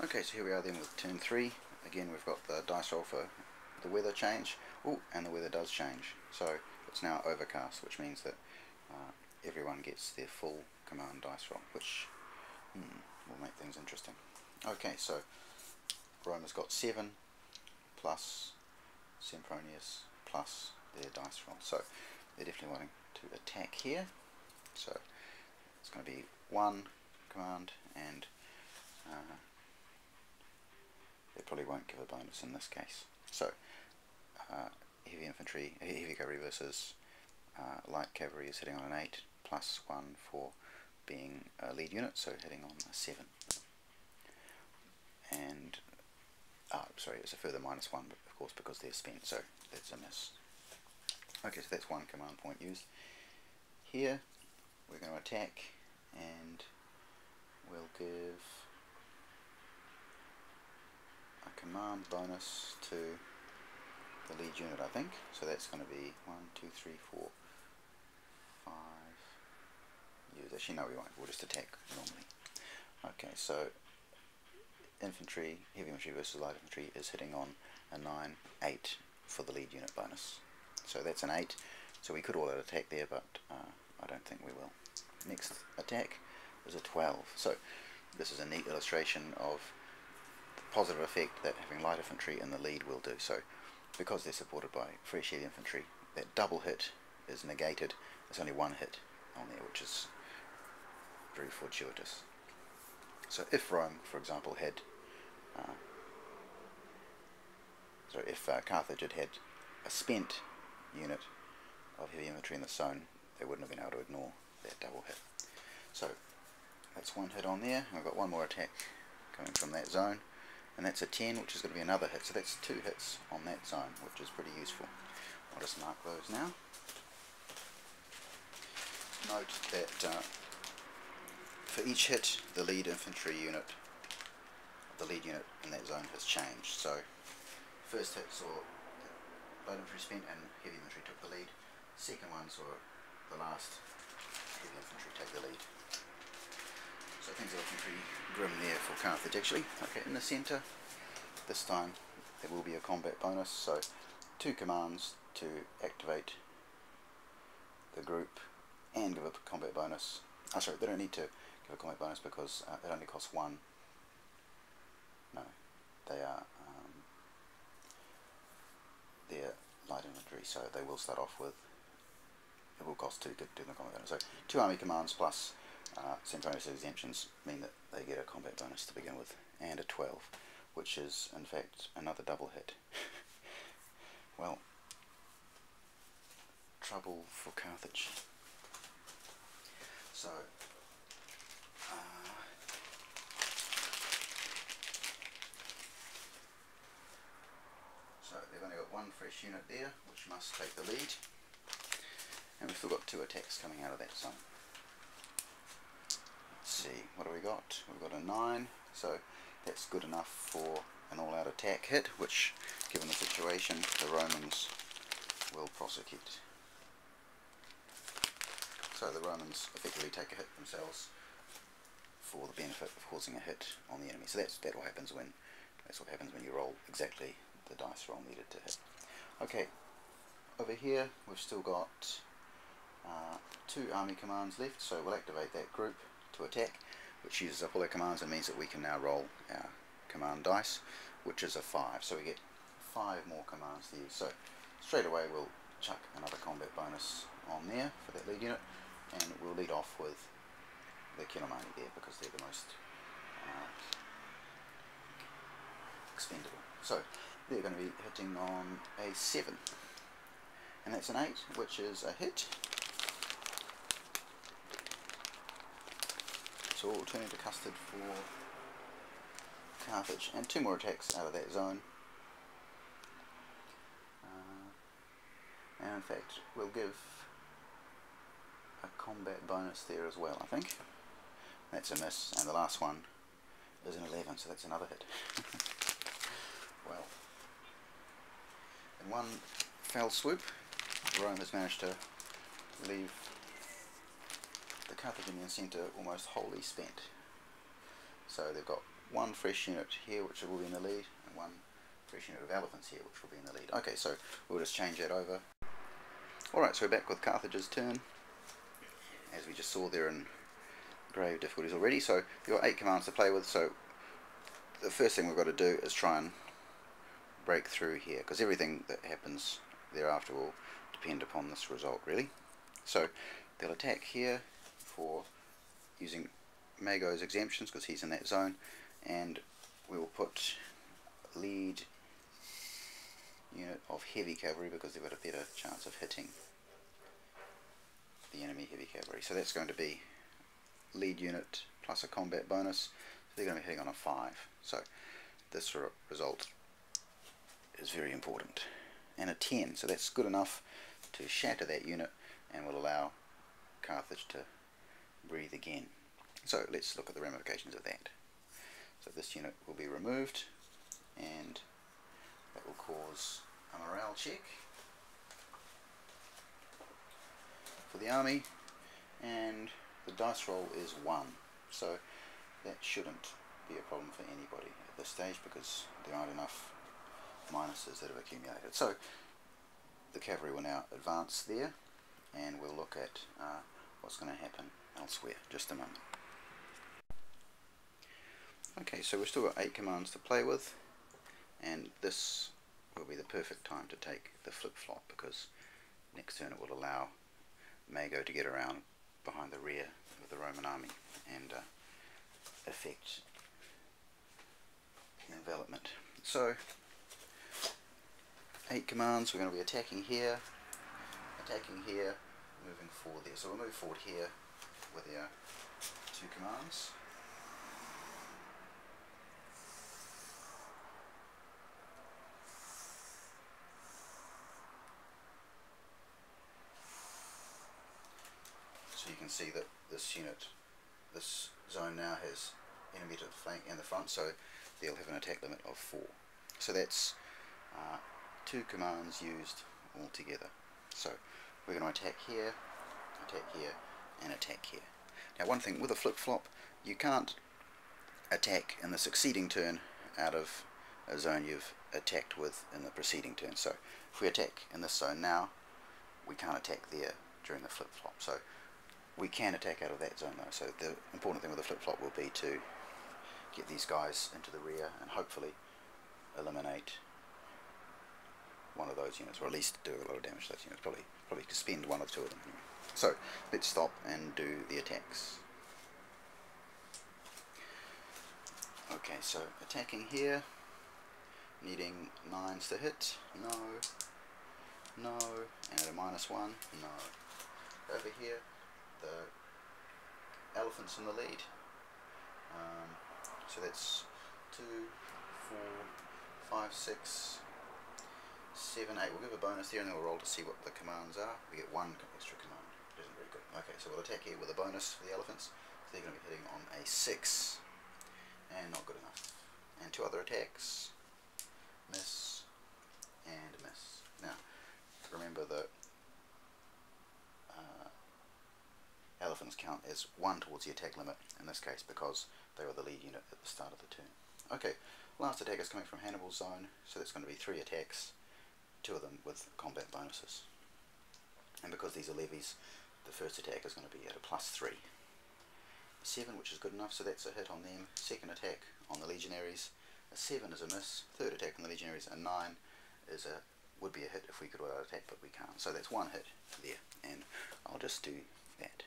Okay, so here we are then with turn 3. Again, we've got the dice roll for the weather change. Oh, and the weather does change. So it's now overcast, which means that everyone gets their full command dice roll, which will make things interesting. Okay, so Rome has got 7 plus Sempronius plus their dice roll. So they're definitely wanting to attack here. So it's going to be 1 command, and they probably won't give a bonus in this case. So heavy infantry, heavy cavalry versus light cavalry is hitting on an 8 plus 1 for being a lead unit, so hitting on a 7. And sorry, it's a further -1, but of course because they're spent, so that's a miss. Okay, so that's 1 command point used. Here we're going to attack, and we'll give a command bonus to the lead unit, I think. So that's going to be 1, 2, 3, 4, 5. Use. Actually, no, we won't. We'll just attack normally. Okay, so infantry, heavy infantry versus light infantry is hitting on a 9, 8 for the lead unit bonus. So that's an 8. So we could all out attack there, but I don't think we will. Next attack is a 12. So this is a neat illustration of the positive effect that having light infantry in the lead will do. So because they're supported by fresh heavy infantry, that double hit is negated. There's only 1 hit on there, which is very fortuitous. So if Rome, for example, had if Carthage had had a spent unit of heavy infantry in the zone, they wouldn't have been able to ignore that double hit. So that's 1 hit on there, and we've got 1 more attack coming from that zone, and that's a 10, which is going to be another hit. So that's 2 hits on that zone, which is pretty useful. I'll just mark those now. Note that for each hit, the lead infantry unit, the lead unit in that zone has changed. So first hit saw light infantry spent and heavy infantry took the lead. Second one saw the last heavy infantry take the lead. So things are looking pretty grim there for Carthage actually. Okay, in the centre, this time there will be a combat bonus. So 2 commands to activate the group and give a combat bonus. Sorry, they don't need to give a combat bonus because it only costs 1. No, they are they're light infantry, so they will start off with, it will cost 2 to do the combat bonus. So 2 army commands plus Sempronius exemptions mean that they get a combat bonus to begin with, and a 12, which is in fact another double hit. Well, trouble for Carthage. So they've only got 1 fresh unit there, which must take the lead, and we've still got 2 attacks coming out of that zone. Let's see, what do we got? We've got a 9, so that's good enough for an all-out attack hit, which, given the situation, the Romans will prosecute. So the Romans effectively take a hit themselves for the benefit of causing a hit on the enemy. So that's what happens when you roll exactly the dice roll needed to hit. Okay, over here we've still got 2 army commands left, so we'll activate that group to attack, which uses up all our commands and means that we can now roll our command dice, which is a 5. So we get 5 more commands to use. So straight away we'll chuck another combat bonus on there for that lead unit, and we'll lead off with the Kinomani there because they're the most expendable. So they're going to be hitting on a 7, and that's an 8, which is a hit. So we'll turn into custard for Carthage, and 2 more attacks out of that zone. And in fact, we'll give a combat bonus there as well, I think. That's a miss, and the last one is an 11, so that's another hit. Well, in one fell swoop, Rome has managed to leave the Carthaginian centre almost wholly spent. So they've got one fresh unit here which will be in the lead, and one fresh unit of elephants here which will be in the lead. Okay, so we'll just change that over. Alright, so we're back with Carthage's turn, as we just saw there in grave difficulties already. So you've got 8 commands to play with, so the first thing we've got to do is try and break through here, because everything that happens thereafter will depend upon this result really. So they'll attack here for using Mago's exemptions because he's in that zone, and we will put lead unit of heavy cavalry because they've got a better chance of hitting the enemy heavy cavalry. So that's going to be lead unit plus a combat bonus, so they're going to be hitting on a 5. So this result is very important. And a 10, so that's good enough to shatter that unit and will allow Carthage to breathe again. So let's look at the ramifications of that. So this unit will be removed, and that will cause a morale check for the army, and the dice roll is 1, so that shouldn't be a problem for anybody at this stage because there aren't enough minuses that have accumulated. So the cavalry will now advance there, and we'll look at what's going to happen elsewhere. Just a moment. Okay, so we've still got 8 commands to play with, and this will be the perfect time to take the flip-flop because next turn it will allow Mago to get around behind the rear of the Roman army and affect the envelopment. So 8 commands, we're going to be attacking here, moving forward there. So we'll move forward here with our 2 commands. So you can see that this unit, this zone now has enemy to the flank and the front, so they'll have an attack limit of 4. So that's 2 commands used altogether. So we're going to attack here, and attack here. Now one thing with a flip-flop, you can't attack in the succeeding turn out of a zone you've attacked with in the preceding turn. So if we attack in this zone now, we can't attack there during the flip-flop. So we can attack out of that zone though. So the important thing with the flip-flop will be to get these guys into the rear and hopefully eliminate one of those units, or at least do a lot of damage to those units. Probably spend 1 or 2 of them anyway. So let's stop and do the attacks. Okay, so attacking here, needing 9s to hit, no, and at a -1, no. Over here, the elephant's in the lead. So that's 2, 4, 5, 6, 7, 8. We'll give a bonus here and then we'll roll to see what the commands are. We get 1 extra command. It isn't very good. Okay, so we'll attack here with a bonus for the elephants. So they're going to be hitting on a 6. And not good enough. And 2 other attacks. Miss. And miss. Now, remember that elephants count as 1 towards the attack limit in this case because they were the lead unit at the start of the turn. Okay, last attack is coming from Hannibal's zone, so that's going to be 3 attacks, 2 of them with combat bonuses. And because these are levies, the first attack is going to be at a +3. 7, which is good enough, so that's a hit on them. Second attack on the legionaries, a 7 is a miss. Third attack on the legionaries, a 9 is would be a hit if we could auto attack, but we can't. So that's 1 hit there, and I'll just do that.